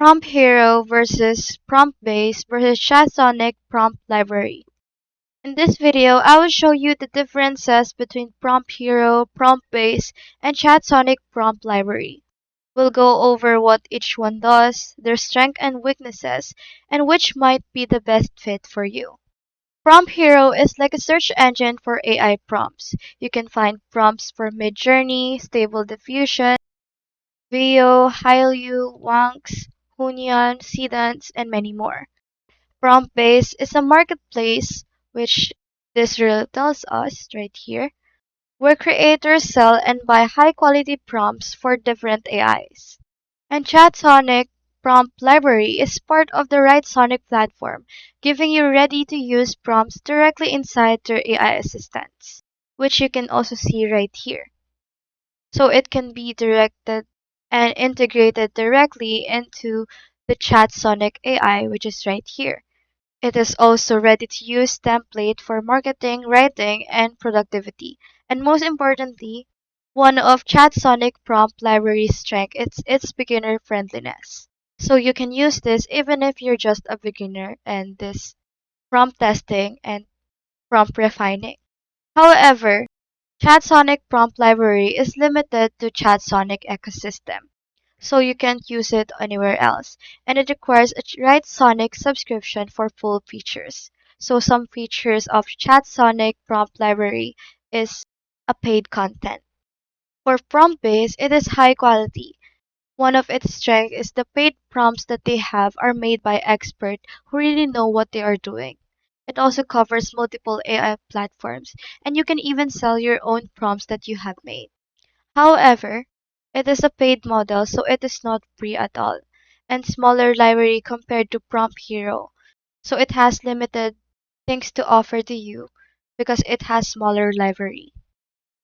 PromptHero versus PromptBase versus Chatsonic Prompt Library. In this video, I will show you the differences between PromptHero, PromptBase, and Chatsonic Prompt Library. We'll go over what each one does, their strengths and weaknesses, and which might be the best fit for you. PromptHero is like a search engine for AI prompts. You can find prompts for Midjourney, Stable Diffusion, Veo, Hailu, Wanks, Hunyan, Sedans, and many more. PromptBase is a marketplace, which this reel tells us right here, where creators sell and buy high quality prompts for different AIs. And Chatsonic Prompt Library is part of the Sonic platform, giving you ready to use prompts directly inside their AI assistants, which you can also see right here. So it can be directed and integrated directly into the Chatsonic AI, which is right here. It is also ready to use template for marketing, writing, and productivity. And most importantly, one of Chatsonic Prompt Library's strength is its beginner friendliness. So you can use this even if you're just a beginner and this prompt testing and prompt refining. However, Chatsonic Prompt Library is limited to Chatsonic ecosystem, so you can't use it anywhere else, and it requires a Sonic subscription for full features. So some features of Chatsonic Prompt Library is a paid content. For PromptBase, it is high quality. One of its strengths is the paid prompts that they have are made by experts who really know what they are doing. It also covers multiple AI platforms, and you can even sell your own prompts that you have made. However, it is a paid model, so it is not free at all, and smaller library compared to PromptHero, so it has limited things to offer to you because it has smaller library.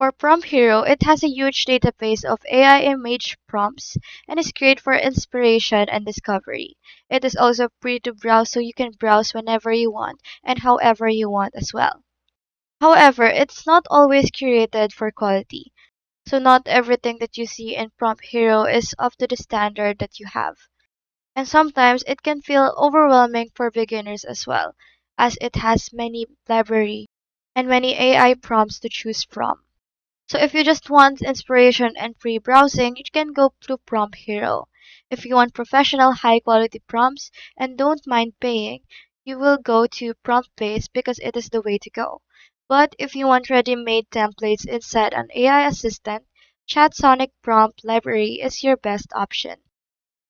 For PromptHero, it has a huge database of AI image prompts and is great for inspiration and discovery. It is also free to browse, so you can browse whenever you want and however you want as well. However, it's not always curated for quality, so not everything that you see in PromptHero is up to the standard that you have. And sometimes it can feel overwhelming for beginners as well, as it has many library and many AI prompts to choose from. So if you just want inspiration and free browsing, you can go to PromptHero. If you want professional high quality prompts and don't mind paying, you will go to PromptBase because it is the way to go. But if you want ready-made templates inside an AI assistant, Chatsonic Prompt Library is your best option.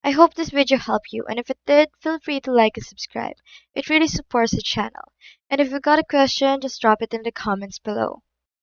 I hope this video helped you, and if it did, feel free to like and subscribe. It really supports the channel. And if you got a question, just drop it in the comments below.